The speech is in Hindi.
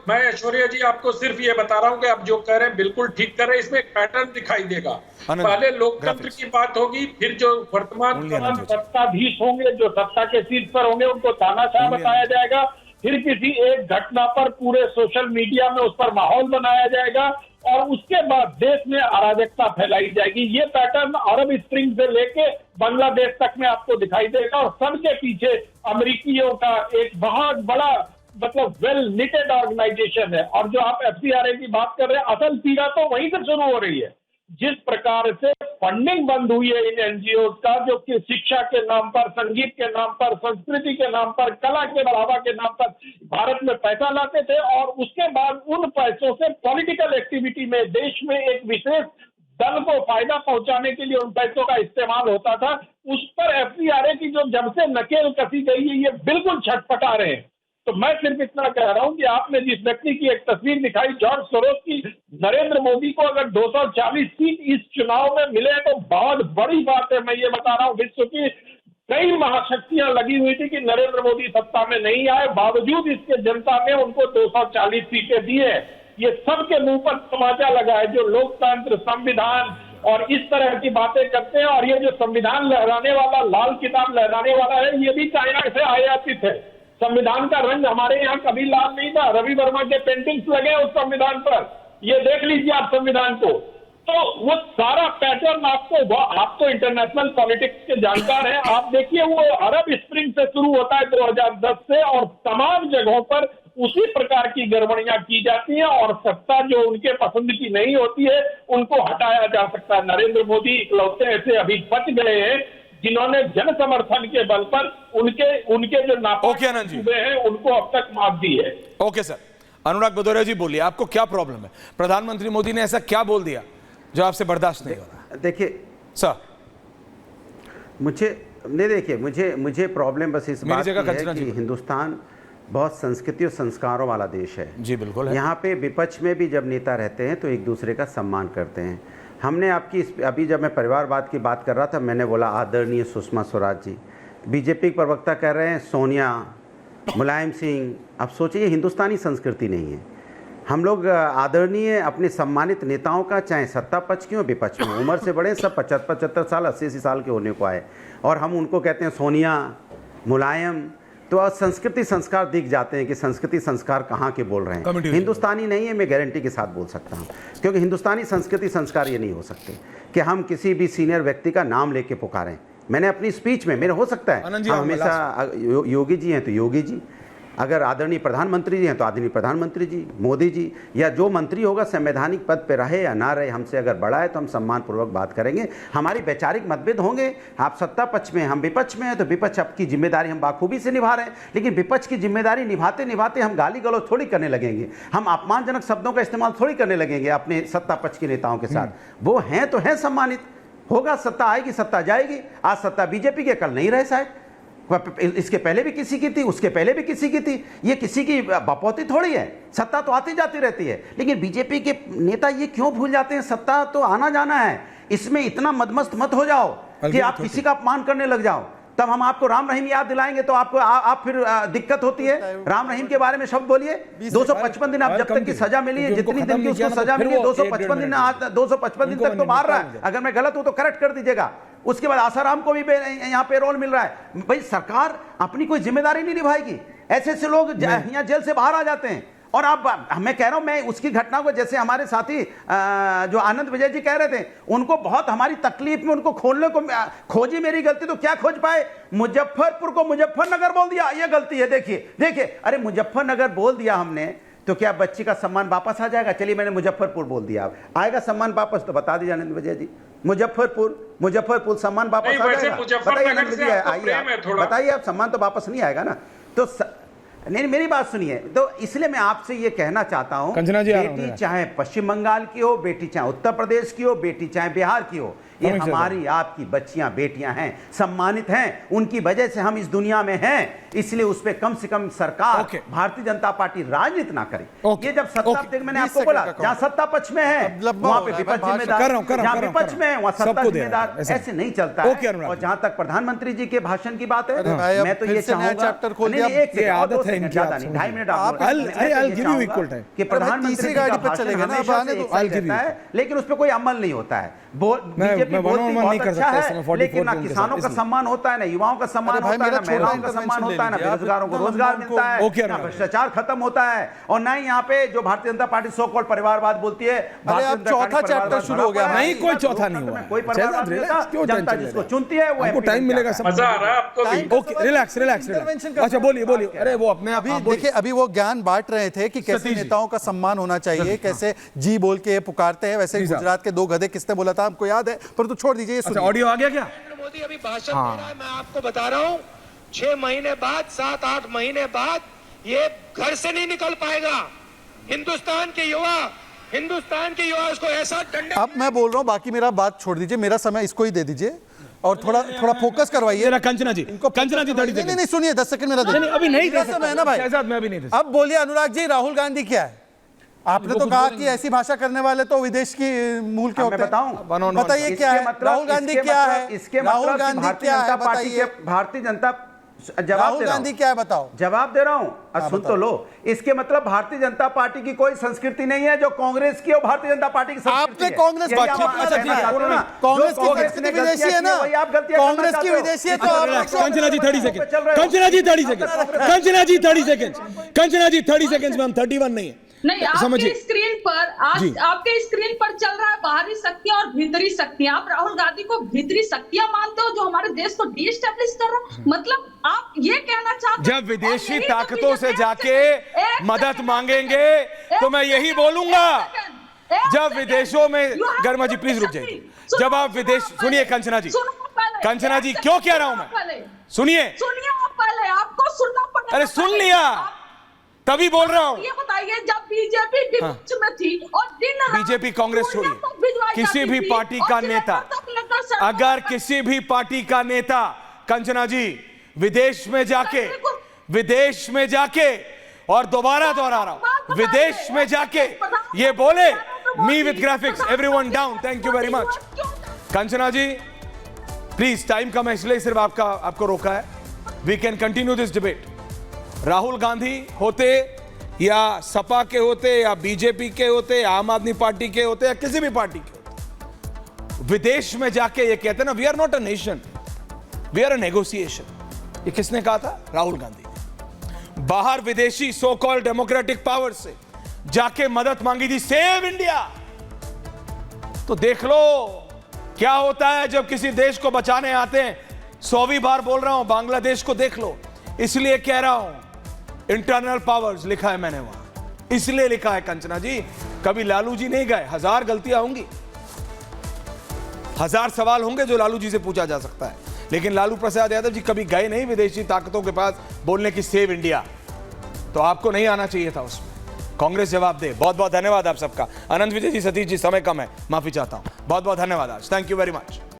मैं ऐश्वर्या जी आपको सिर्फ ये बता रहा हूं कि आप जो कह रहे हैं बिल्कुल ठीक कर रहे हैं, इसमें एक पैटर्न दिखाई देगा। पहले लोकतंत्र की बात होगी, फिर जो वर्तमान सत्ताधीश होंगे, जो सत्ता के शीर्ष पर होंगे, उनको तानाशाह बताया जाएगा। फिर किसी एक घटना पर पूरे सोशल मीडिया में उस पर माहौल बनाया जाएगा और उसके बाद देश में अराजकता फैलाई जाएगी। ये पैटर्न अरब स्प्रिंग से लेके बांग्लादेश तक में आपको दिखाई देगा और सबके पीछे अमेरिकियों का एक बहुत बड़ा मतलब वेल निटेड ऑर्गेनाइजेशन है। और जो आप एफसीआरए की बात कर रहे हैं, असल पीड़ा तो वहीं से शुरू हो रही है। जिस प्रकार से फंडिंग बंद हुई है इन एनजीओ का, जो कि शिक्षा के नाम पर, संगीत के नाम पर, संस्कृति के नाम पर, कला के बढ़ावा के नाम पर भारत में पैसा लाते थे और उसके बाद उन पैसों से पॉलिटिकल एक्टिविटी में देश में एक विशेष दल को फायदा पहुंचाने के लिए उन पैसों का इस्तेमाल होता था, उस पर एफसीआरए की जो जब से नकेल कसी गई है, ये बिल्कुल छटपटा रहे हैं। तो मैं सिर्फ इतना कह रहा हूं कि आपने जिस व्यक्ति की एक तस्वीर दिखाई, जॉर्ज सोरोस की, नरेंद्र मोदी को अगर 240 सीट इस चुनाव में मिले तो बहुत बड़ी बात है। मैं ये बता रहा हूं, विश्व की कई महाशक्तियां लगी हुई थी कि नरेंद्र मोदी सत्ता में नहीं आए, बावजूद इसके जनता ने उनको 240 सीटें दी है। ये सबके मुंह पर तमाचा लगा है जो लोकतंत्र, संविधान और इस तरह की बातें करते हैं। और ये जो संविधान लहराने वाला, लाल किताब लहराने वाला है, ये भी चाइना से आयातित है। संविधान का रंग हमारे यहाँ कभी लाल नहीं था। रवि वर्मा के पेंटिंग्स लगे उस संविधान पर, ये देख लीजिए आप संविधान को। तो वो सारा पैटर्न आपको, आप तो इंटरनेशनल पॉलिटिक्स के जानकार हैं, आप देखिए वो अरब स्प्रिंग से शुरू होता है 2010 से और तमाम जगहों पर उसी प्रकार की गड़बड़ियां की जाती हैं और सत्ता जो उनके पसंद की नहीं होती है उनको हटाया जा सकता है। नरेंद्र मोदी इकलौते ऐसे अभी बच गए हैं जिन्होंने जन समर्थन के बल पर उनके जो नापाक हुए हैं उनको अब तक माफ दी है। ओके सर, अनुराग भदौरिया जी बोलिए, आपको क्या प्रॉब्लम है? प्रधानमंत्री मोदी ने ऐसा क्या बोल दिया जो आपसे बर्दाश्त नहीं हो रहा? देखिए सर, मुझे प्रॉब्लम बस इस बात की है कि हिंदुस्तान बहुत संस्कृति और संस्कारों वाला देश है। जी बिल्कुल है। यहाँ पे विपक्ष में भी जब नेता रहते हैं तो एक दूसरे का सम्मान करते हैं। हमने आपकी अभी जब मैं परिवारवाद की बात कर रहा था, मैंने बोला आदरणीय सुषमा स्वराज जी, बीजेपी के प्रवक्ता कह रहे हैं सोनिया, मुलायम सिंह। अब सोचिए हिंदुस्तानी संस्कृति नहीं है। हम लोग आदरणीय अपने सम्मानित नेताओं का, चाहे सत्ता पक्ष की हो विपक्ष में, उम्र से बड़े सब 75 साल 80 साल के होने को आए और हम उनको कहते हैं सोनिया, मुलायम। तो संस्कृति संस्कार दिख जाते हैं कि संस्कृति संस्कार कहाँ के बोल रहे हैं। हिंदुस्तानी नहीं है, मैं गारंटी के साथ बोल सकता हूँ, क्योंकि हिंदुस्तानी संस्कृति संस्कार ये नहीं हो सकते कि हम किसी भी सीनियर व्यक्ति का नाम लेके पुकारें। मैंने अपनी स्पीच में, मेरा हो सकता है हम हमेशा योगी जी हैं तो योगी जी, अगर आदरणीय प्रधानमंत्री जी हैं तो आदरणीय प्रधानमंत्री जी, मोदी जी, या जो मंत्री होगा संवैधानिक पद पे रहे या ना रहे, हमसे अगर बड़ा है तो हम सम्मानपूर्वक बात करेंगे। हमारी वैचारिक मतभेद होंगे, आप सत्ता पक्ष में, हम विपक्ष में हैं, तो विपक्ष आपकी जिम्मेदारी हम बाखूबी से निभा रहे हैं, लेकिन विपक्ष की जिम्मेदारी निभाते निभाते हम गाली गलौज थोड़ी करने लगेंगे, हम अपमानजनक शब्दों का इस्तेमाल थोड़ी करने लगेंगे अपने सत्ता पक्ष के नेताओं के साथ। वो हैं तो हैं सम्मानित, होगा, सत्ता आएगी, सत्ता जाएगी। आज सत्ता बीजेपी के, कल नहीं रहे शायद, इसके पहले भी किसी की थी, उसके पहले भी किसी की थी, ये किसी की बपौती थोड़ी है। सत्ता तो आती जाती रहती है, लेकिन बीजेपी के नेता ये क्यों भूल जाते हैं सत्ता तो आना जाना है, इसमें इतना मदमस्त मत हो जाओ कि आप किसी का अपमान करने लग जाओ। तब हम आपको राम रहीम याद दिलाएंगे तो आपको आप फिर दिक्कत होती है। राम रहीम के बारे में शब्द बोलिए। 255 दिन, आप जब तक की सजा मिली है, जितनी दिन की उसको सजा मिली है, 255 दिन, 255 दिन तक तो मार रहा है। अगर मैं गलत हूं तो करेक्ट कर दीजिएगा। उसके बाद आसाराम को भी यहाँ पे रोल मिल रहा है। भाई सरकार अपनी कोई जिम्मेदारी नहीं निभाएगी, ऐसे ऐसे लोग यहाँ जेल से बाहर आ जाते हैं। और आप, मैं कह रहा हूं, मैं उसकी घटना को, जैसे हमारे साथी जो आनंद विजय जी कह रहे थे, उनको बहुत हमारी तकलीफ में उनको खोलने को खोजी मेरी गलती, तो क्या खोज पाए? मुजफ्फरपुर को मुजफ्फरनगर बोल दिया, ये गलती है। देखिए, अरे मुजफ्फरनगर बोल दिया हमने तो क्या बच्ची का सम्मान वापस आ जाएगा? चलिए मैंने मुजफ्फरपुर बोल दिया, आएगा सम्मान वापस? तो बता दीजिए आनंद विजय जी, मुजफ्फरपुर सम्मान वापस आ जाएगा? बताइए आनंद विजय, आइए बताइए आप, सम्मान तो वापस नहीं आएगा ना? तो नहीं, मेरी बात सुनिए। तो इसलिए मैं आपसे ये कहना चाहता हूं, बेटी चाहे पश्चिम बंगाल की हो, बेटी चाहे उत्तर प्रदेश की हो, बेटी चाहे बिहार की हो, ये हमारी आपकी बच्चियां बेटियां हैं, सम्मानित हैं, उनकी वजह से हम इस दुनिया में हैं। इसलिए उस पे कम से कम सरकार भारतीय जनता पार्टी राजनीति ना करे। ये जब सत्ता, मैंने आपको बोला जहां सत्ता पक्ष में है वहां पे विपक्ष जिम्मेदार, जहां विपक्ष में है वहां सत्ता जिम्मेदार। ऐसे नहीं चलता है। और जहां तक प्रधानमंत्री जी के भाषण की बात है, मैं तो ये चाहूंगा, आदत है इनकी, 2.5 मिनट कि प्रधानमंत्री गाड़ी पर चलेगा ना, लेकिन उस पर कोई अमल नहीं होता है। बीजेपी बोलती बहुत अच्छा है, लेकिन ना किसानों का सम्मान होता है, ना युवाओं का सम्मान होता है, ना महिलाओं का सम्मान होता है, ना बेरोजगारों को रोजगार मिलता है, ना भ्रष्टाचार खत्म होता है, और ना ही यहाँ पे जो Bharatiya Janata party so called परिवारवाद बोलती है। अब चौथा चैप्टर शुरू हो गया। नहीं, कोई चौथा नहीं हुआ, कोई परिवारवाद नहीं होता। जनता जिसको चुनती है वो टाइम मिलेगा। मजा आ रहा है आपको भी? Okay, relax. अच्छा बोलिए। अरे वो अपने आप देखिए, अभी वो ज्ञान बांट रहे थे कि कैसे नेताओं का सम्मान होना चाहिए, कैसे जी बोल के पुकारते हैं। वैसे गुजरात के 2 गधे किसने बोला था हमको याद है, पर तो छोड़ दीजिए। अच्छा, ऑडियो आ गया क्या? नरेंद्र मोदी अभी भाषण दे रहा है, मैं आपको बता रहा हूं 6 महीने बाद, 7-8 महीने बाद ये घर से नहीं निकल पाएगा। हिंदुस्तान के युवा इसको ऐसा डंडे। अब मैं बोल रहा हूं, बाकी मेरा बात छोड़ दीजिए, मेरा समय इसको ही दे दीजिए और थोड़ा फोकस करवाइए। कंचना जी 30 सेकंड। नहीं, सुनिए, 10 सेकंड मेरा नहीं, अभी नहीं दे समय है ना भाई। मैं अभी नहीं दे। अब बोलिए अनुराग जी, राहुल गांधी क्या है? आपने तो कहा कि ऐसी भाषा करने वाले तो विदेश की मूल के होते हैं। बताऊं, बताइए क्या है राहुल गांधी क्या है? राहुल गांधी क्या है बताइए? भारतीय जनता राहुल गांधी क्या है बताओ? जवाब दे रहा हूं, सुन तो लो। इसके मतलब भारतीय जनता पार्टी की कोई संस्कृति नहीं है जो कांग्रेस की और भारतीय जनता पार्टी की संस्कृति आपने कांग्रेस कांग्रेस की संस्कृति विदेशी है ना, कांग्रेस की विदेशी है। तो कंचना जी 30 सेकंड। कंचना जी 30 सेकंड में हम 31 नहीं है। नहीं, आपके स्क्रीन पर आपके स्क्रीन पर चल रहा है बाहरी शक्तियां और भीतरी शक्तियां। आप राहुल गांधी को भीतरी शक्तियां मानते हो जो हमारे देश को डिस्टेब्लिश कर रहा है? मतलब आप ये कहना चाहते जब विदेशी ताकतों से जाके मदद मांगेंगे तो मैं यही बोलूंगा। जब विदेशों में, गर्मा जी प्लीज रुक जाइए। जब आप विदेश, सुनिए कंचना जी क्यों कह रहा हूं मैं, सुनिए आप पहले, आपको सुनना पड़ेगा। अरे सुन लिया, तभी बोल रहा हूं। ये बताइए, जब बीजेपी विपक्ष में थी और बीजेपी कांग्रेस छोड़िए, किसी भी पार्टी का नेता, अगर किसी भी पार्टी का नेता कंचना जी विदेश में जाके और दोबारा दोहरा रहा हूं, विदेश में जाके ये बोले, me with graphics, everyone down, thank you very much. Kanchana ji please, time कम है इसलिए सिर्फ आपको रोका है। We can continue this debate. Rahul Gandhi होते या सपा के होते या बीजेपी के होते, आम आदमी पार्टी के होते या किसी भी पार्टी के होते, विदेश में जाके ये कहते ना, we are not a nation, we are a negotiation. ये किसने कहा था? राहुल गांधी ने। बाहर विदेशी सो कॉल्ड डेमोक्रेटिक पावर से जाके मदद मांगी थी, सेव इंडिया। तो देख लो क्या होता है जब किसी देश को बचाने आते हैं। 100वीं बार बोल रहा हूं, बांग्लादेश को देख लो। इसलिए कह रहा हूं, इंटरनल पावर्स लिखा है मैंने वहां, इसलिए लिखा है कंचना जी। कभी लालू जी नहीं गए, 1000 गलतियां होंगी, 1000 सवाल होंगे जो लालू जी से पूछा जा सकता है, लेकिन लालू प्रसाद यादव जी कभी गए नहीं विदेशी ताकतों के पास बोलने की सेव इंडिया। तो आपको नहीं आना चाहिए था उसमें। कांग्रेस जवाब दे। बहुत बहुत धन्यवाद आप सबका। अनंत विजय जी, सतीश जी, समय कम है, माफी चाहता हूं। बहुत बहुत धन्यवाद आज, थैंक यू वेरी मच।